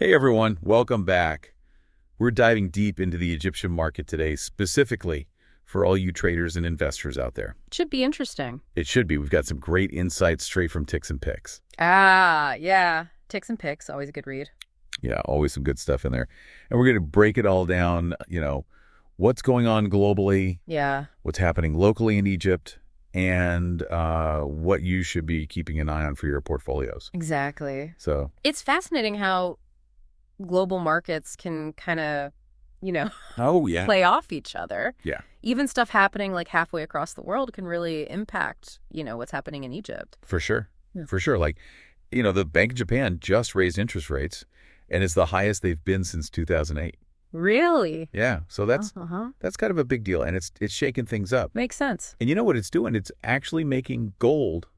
Hey everyone, welcome back. We're diving deep into the Egyptian market today, specifically for all you traders and investors out there. Should be interesting. It should be. We've got some great insights straight from Ticks and Picks. Yeah. Ticks and Picks, always a good read. Yeah, always some good stuff in there. And we're going to break it all down, what's going on globally, Yeah. what's happening locally in Egypt, and what you should be keeping an eye on for your portfolios. Exactly. So, It's fascinating how global markets can kind of, oh yeah. play off each other. Yeah, Even stuff happening like halfway across the world can really impact, what's happening in Egypt. for sure. Yeah. For sure. The Bank of Japan just raised interest rates, and it's the highest they've been since 2008. Really? Yeah, so that's Uh-huh. that's kind of a big deal, and it's shaking things up. Makes sense. And you know what it's doing? It's actually making gold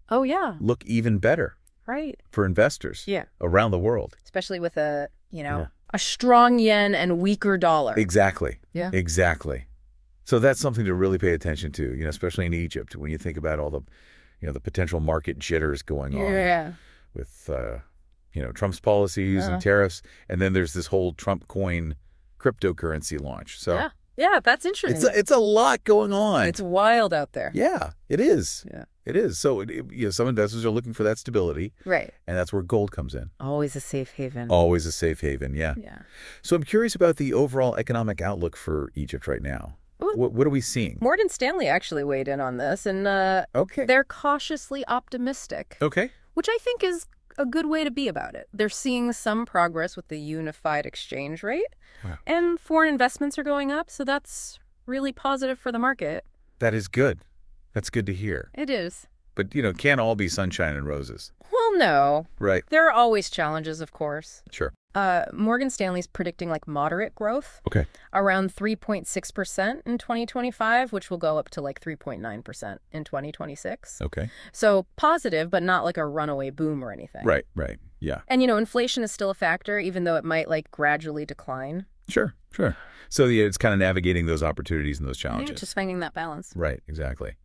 Oh, yeah. look even better Right. for investors Yeah. around the world. Especially with a Yeah. strong yen and weaker dollar. Exactly. Yeah. Exactly. So that's something to really pay attention to, especially in Egypt when you think about all the potential market jitters going on Yeah. with, Trump's policies and tariffs. And then there's this whole Trump coin cryptocurrency launch. So Yeah. Yeah, that's interesting. it's a lot going on. It's wild out there. Yeah, it is. Yeah. It is. So some investors are looking for that stability, Right. and that's where gold comes in. Always a safe haven. Always a safe haven, yeah. Yeah. So I'm curious about the overall economic outlook for Egypt right now. Ooh. What are we seeing? Morgan Stanley actually weighed in on this, and Okay. they're cautiously optimistic, Okay. which I think is a good way to be about it. They're seeing some progress with the unified exchange rate, Wow. and foreign investments are going up, so that's really positive for the market. That is good. That's good to hear. It is. But, can't all be sunshine and roses. Well, no. Right. There are always challenges, of course. Sure. Morgan Stanley's predicting moderate growth, Okay. around 3.6% in 2025, which will go up to 3.9% in 2026. Okay. So positive, but not like a runaway boom or anything. Right. Yeah. And, inflation is still a factor, even though it might gradually decline. Sure. So it's kind of navigating those opportunities and those Yeah, challenges. just finding that balance. Right, exactly.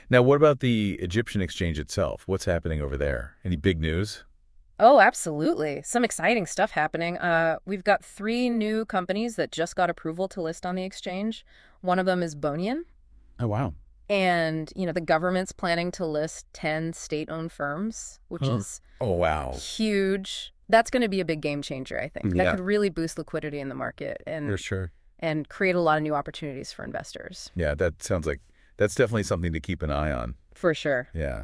Now, what about the Egyptian exchange itself? What's happening over there? Any big news? Oh, absolutely. Some exciting stuff happening. We've got 3 new companies that just got approval to list on the exchange. One of them is Bonian. Oh, wow. And, the government's planning to list 10 state-owned firms, which is Oh, wow. huge. That's going to be a big game changer, I think. Yeah. That could really boost liquidity in the market For sure. and create a lot of new opportunities for investors. Yeah, that sounds like that's definitely something to keep an eye on. For sure. Yeah.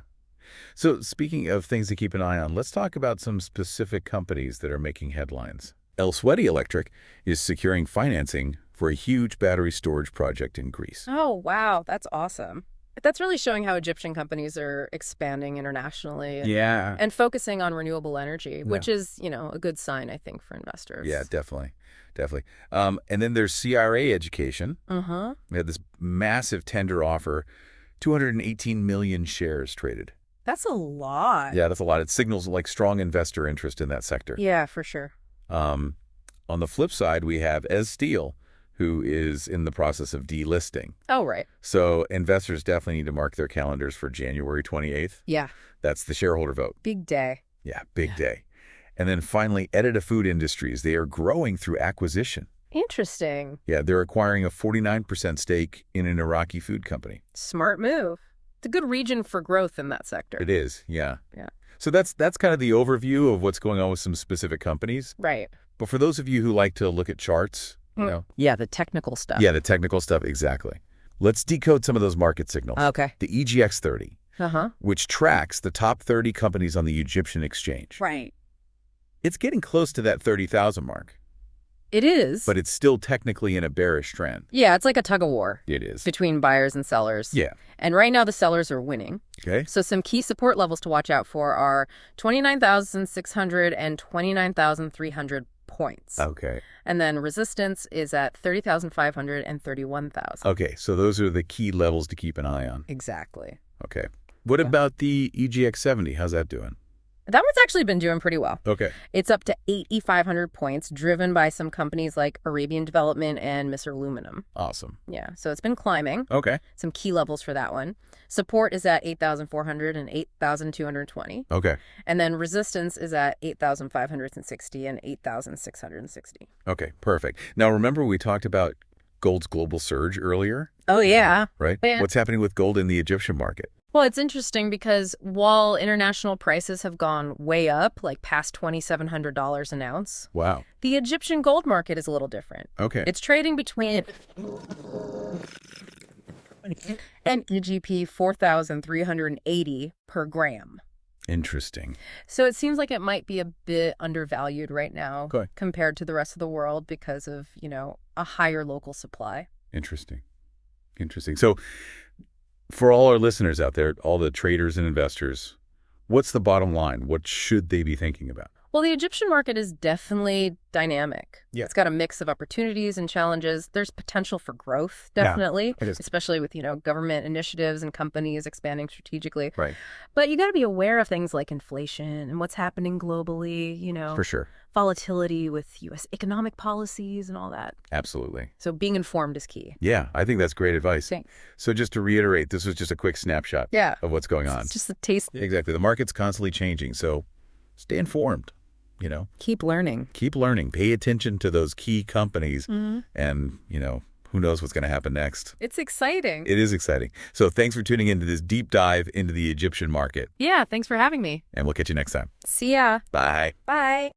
So speaking of things to keep an eye on, let's talk about some specific companies that are making headlines. El Sweaty Electric is securing financing for a huge battery storage project in Greece. Oh, wow. That's awesome. That's really showing how Egyptian companies are expanding internationally Yeah. and focusing on renewable energy, which is, a good sign, I think, for investors. Yeah, definitely. And then there's CRA Education. Uh-huh. We had this massive tender offer, 218 million shares traded. That's a lot. Yeah, that's a lot. It signals strong investor interest in that sector. Yeah, for sure. On the flip side, we have Ez Steel, who is in the process of delisting. Oh, right. So investors definitely need to mark their calendars for January 28th. Yeah. That's the shareholder vote. Big day. Yeah, big day. And then finally, Edita Food Industries. They are growing through acquisition. Interesting. Yeah, they're acquiring a 49% stake in an Iraqi food company. Smart move. It's a good region for growth in that sector. It is, yeah. Yeah. So that's kind of the overview of what's going on with some specific companies. Right. But for those of you who like to look at charts, Yeah, the technical stuff. yeah, the technical stuff, exactly. Let's decode some of those market signals. Okay. The EGX 30, Uh-huh. which tracks the top 30 companies on the Egyptian exchange. Right. It's getting close to that 30,000 mark, It is. but it's still technically in a bearish trend. Yeah, it's like a tug of war It is. between buyers and sellers. Yeah. And right now the sellers are winning. Okay. So some key support levels to watch out for are 29,600 and 29,300 points. Okay. And then resistance is at 30,500 and 31,000. Okay, so those are the key levels to keep an eye on. Exactly. Okay. What about the EGX 70? How's that doing? That one's actually been doing pretty well. Okay. It's up to 8,500 points, driven by some companies like Arabian Development and Miss Aluminum. Awesome. Yeah, so it's been climbing. Okay. Some key levels for that one. Support is at 8,400 and 8,220. Okay. And then resistance is at 8,560 and 8,660. Okay. Perfect. Now, remember we talked about gold's global surge earlier, Oh, yeah. right? Yeah. What's happening with gold in the Egyptian market? Well, it's interesting because while international prices have gone way up, like past $2,700 an ounce, Wow. the Egyptian gold market is a little different. Okay. It's trading between an EGP 4,380 per gram. Interesting. So it seems like it might be a bit undervalued right now Okay. compared to the rest of the world because of, a higher local supply. Interesting. Interesting. So for all our listeners out there, all the traders and investors, what's the bottom line? What should they be thinking about? Well, the Egyptian market is definitely dynamic. Yeah. It's got a mix of opportunities and challenges. There's potential for growth, Yeah, definitely, it is. especially with, government initiatives and companies expanding strategically. Right. But you got to be aware of things like inflation and what's happening globally, For sure. volatility with U.S. economic policies and all that. Absolutely. So being informed is key. Yeah, I think that's great advice. Thanks. So just to reiterate, this was just a quick snapshot Yeah. of what's going on. It's just a taste. Exactly. The market's constantly changing, so stay informed, Keep learning. Keep learning. Pay attention to those key companies and, who knows what's going to happen next. It's exciting. It is exciting. So thanks for tuning into this deep dive into the Egyptian market, Yeah, thanks for having me. and we'll catch you next time. See ya. Bye. Bye.